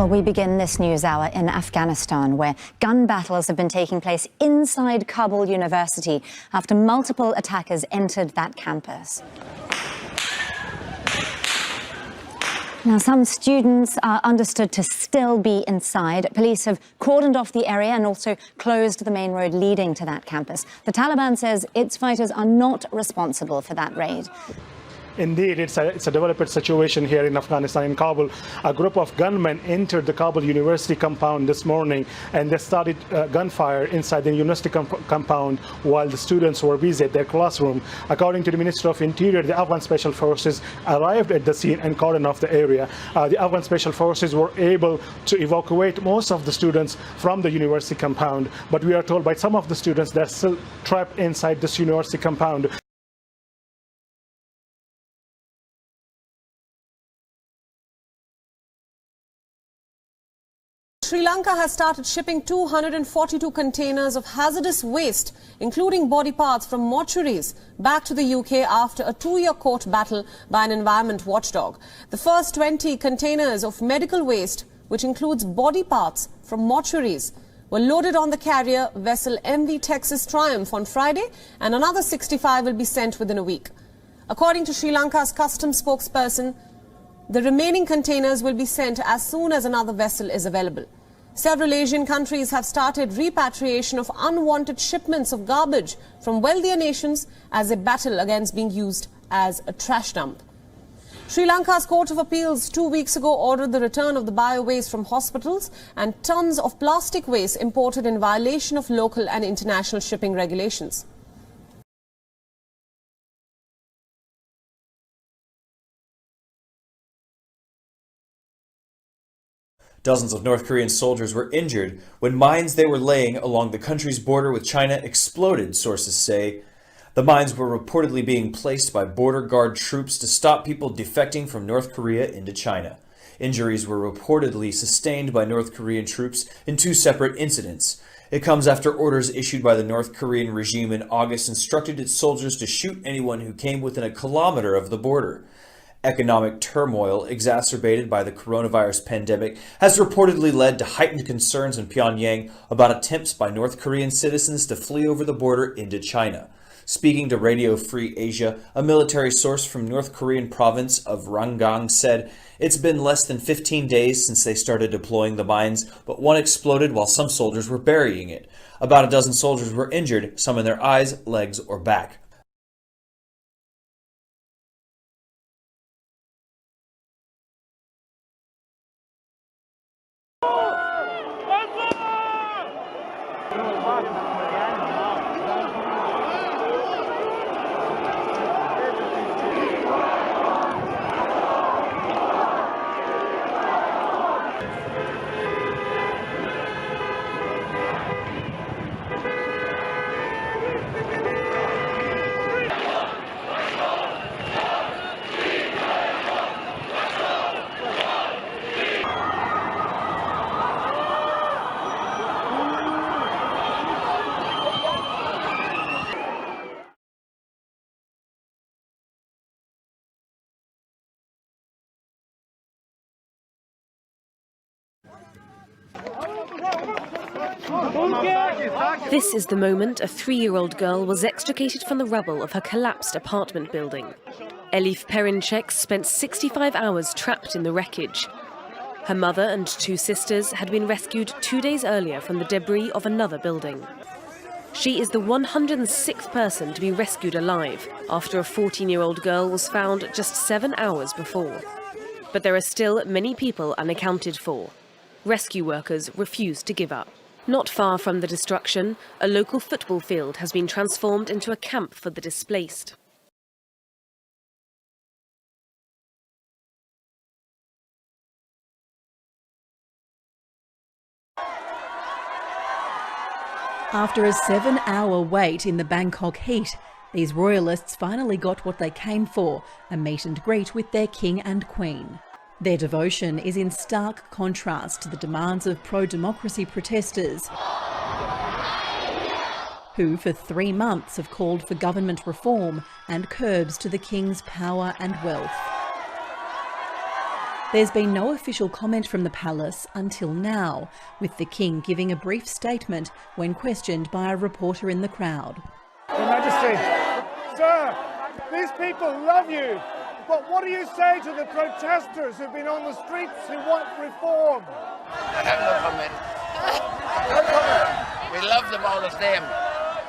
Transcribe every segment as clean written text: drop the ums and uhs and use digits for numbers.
Well, we begin this news hour in Afghanistan, where gun battles have been taking place inside Kabul University after multiple attackers entered that campus. Now, some students are understood to still be inside. Police have cordoned off the area and also closed the main road leading to that campus. The Taliban says its fighters are not responsible for that raid. Indeed, it's a developed situation here in Afghanistan, in Kabul. A group of gunmen entered the Kabul University compound this morning, and they started gunfire inside the university compound while the students were busy at their classroom. According to the Minister of Interior, the Afghan Special Forces arrived at the scene and cordoned off the area. The Afghan Special Forces were able to evacuate most of the students from the university compound, but we are told by some of the students they're still trapped inside this university compound. Sri Lanka has started shipping 242 containers of hazardous waste, including body parts from mortuaries, back to the UK after a 2-year court battle by an environment watchdog. The first 20 containers of medical waste, which includes body parts from mortuaries, were loaded on the carrier vessel MV Texas Triumph on Friday, and another 65 will be sent within a week. According to Sri Lanka's customs spokesperson, the remaining containers will be sent as soon as another vessel is available. Several Asian countries have started repatriation of unwanted shipments of garbage from wealthier nations as they battle against being used as a trash dump. Sri Lanka's Court of Appeals 2 weeks ago ordered the return of the bio-waste from hospitals and tons of plastic waste imported in violation of local and international shipping regulations. Dozens of North Korean soldiers were injured when mines they were laying along the country's border with China exploded, sources say. The mines were reportedly being placed by border guard troops to stop people defecting from North Korea into China. Injuries were reportedly sustained by North Korean troops in 2 separate incidents. It comes after orders issued by the North Korean regime in August instructed its soldiers to shoot anyone who came within a kilometer of the border. Economic turmoil exacerbated by the coronavirus pandemic has reportedly led to heightened concerns in Pyongyang about attempts by North Korean citizens to flee over the border into China. Speaking to Radio Free Asia, a military source from North Korean province of Rangang said, "It's been less than 15 days since they started deploying the mines, but one exploded while some soldiers were burying it. About a dozen soldiers were injured, some in their eyes, legs, or back." This is the moment a 3-year-old girl was extricated from the rubble of her collapsed apartment building. Elif Perinçek spent 65 hours trapped in the wreckage. Her mother and 2 sisters had been rescued 2 days earlier from the debris of another building. She is the 106th person to be rescued alive after a 14-year-old girl was found just 7 hours before. But there are still many people unaccounted for. Rescue workers refuse to give up. Not far from the destruction, a local football field has been transformed into a camp for the displaced. After a 7-hour wait in the Bangkok heat, these royalists finally got what they came for, a meet and greet with their king and queen. Their devotion is in stark contrast to the demands of pro-democracy protesters, who for 3 months have called for government reform and curbs to the king's power and wealth. There's been no official comment from the palace until now, with the King giving a brief statement when questioned by a reporter in the crowd. Your Majesty, sir, these people love you, but what do you say to the protesters who've been on the streets who want reform? I have no comment. We love them all the same.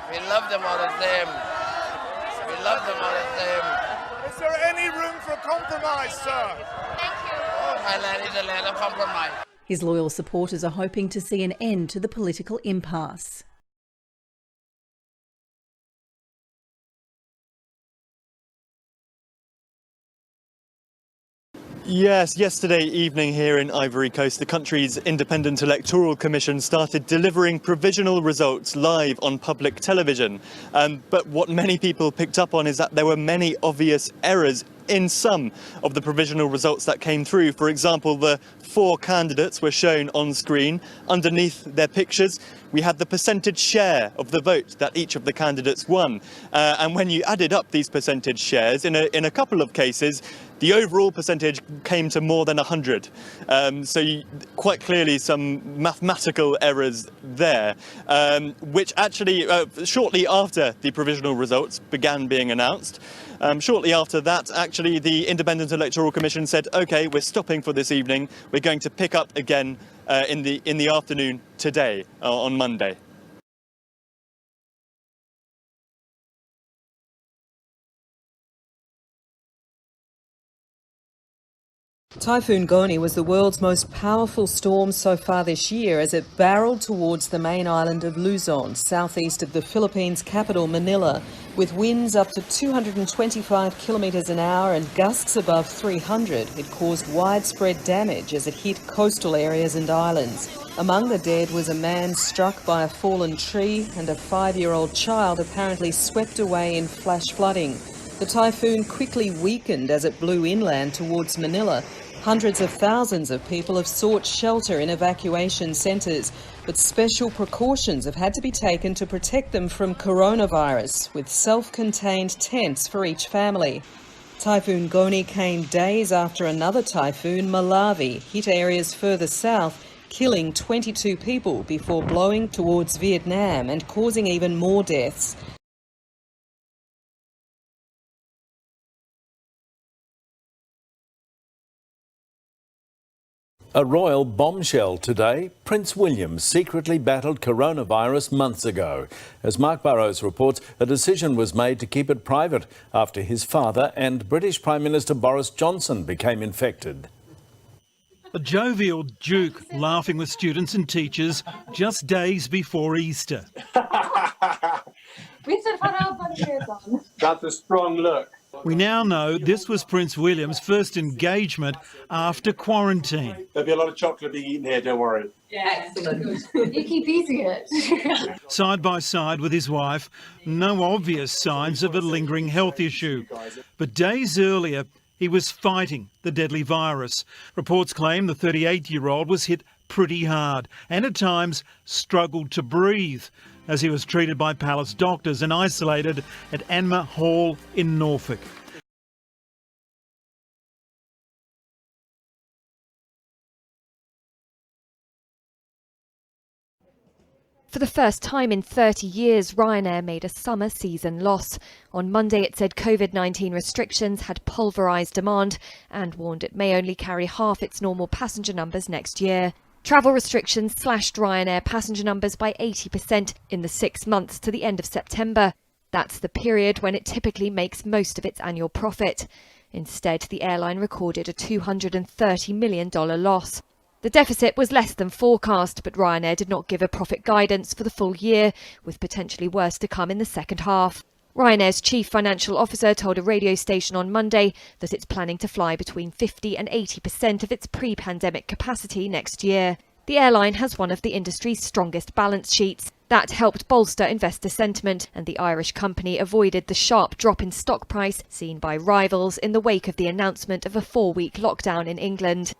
We love them all the same. We love them all the same. Is there any room for compromise, sir? My land is a land of compromise. His loyal supporters are hoping to see an end to the political impasse. Yes, yesterday evening here in Ivory Coast, the country's Independent Electoral Commission started delivering provisional results live on public television. But what many people picked up on is that there were many obvious errors in some of the provisional results that came through. For example, the 4 candidates were shown on screen. Underneath their pictures, we had the percentage share of the vote that each of the candidates won. And when you added up these percentage shares, in a couple of cases, the overall percentage came to more than 100. Quite clearly some mathematical errors there, which actually, shortly after the provisional results began being announced, shortly after that, actually, the Independent Electoral Commission said, OK, we're stopping for this evening. We're going to pick up again in the afternoon today, on Monday. Typhoon Goni was the world's most powerful storm so far this year as it barreled towards the main island of Luzon, southeast of the Philippines' capital Manila, with winds up to 225 kilometres an hour and gusts above 300. It caused widespread damage as it hit coastal areas and islands. Among the dead was a man struck by a fallen tree and a 5-year-old child apparently swept away in flash flooding. The typhoon quickly weakened as it blew inland towards Manila. Hundreds of thousands of people have sought shelter in evacuation centres, but special precautions have had to be taken to protect them from coronavirus, with self-contained tents for each family. Typhoon Goni came days after another typhoon, Malawi, hit areas further south, killing 22 people before blowing towards Vietnam and causing even more deaths. A royal bombshell today. Prince William secretly battled coronavirus months ago. As Mark Burrows reports, a decision was made to keep it private after his father and British Prime Minister Boris Johnson became infected. A jovial Duke laughing with students and teachers just days before Easter. That's a strong look. We now know this was Prince William's first engagement after quarantine. There'll be a lot of chocolate being eaten here, don't worry. Yeah, excellent. You keep eating it. Side by side with his wife, no obvious signs of a lingering health issue. But days earlier, he was fighting the deadly virus. Reports claim the 38-year-old was hit pretty hard and at times struggled to breathe as he was treated by palace doctors and isolated at Anmer Hall in Norfolk. For the first time in 30 years, Ryanair made a summer season loss. On Monday, it said COVID-19 restrictions had pulverised demand and warned it may only carry half its normal passenger numbers next year. Travel restrictions slashed Ryanair passenger numbers by 80% in the 6 months to the end of September. That's the period when it typically makes most of its annual profit. Instead, the airline recorded a $230 million loss. The deficit was less than forecast, but Ryanair did not give a profit guidance for the full year, with potentially worse to come in the second half. Ryanair's chief financial officer told a radio station on Monday that it's planning to fly between 50% and 80% of its pre-pandemic capacity next year. The airline has one of the industry's strongest balance sheets. That helped bolster investor sentiment, and the Irish company avoided the sharp drop in stock price seen by rivals in the wake of the announcement of a 4-week lockdown in England.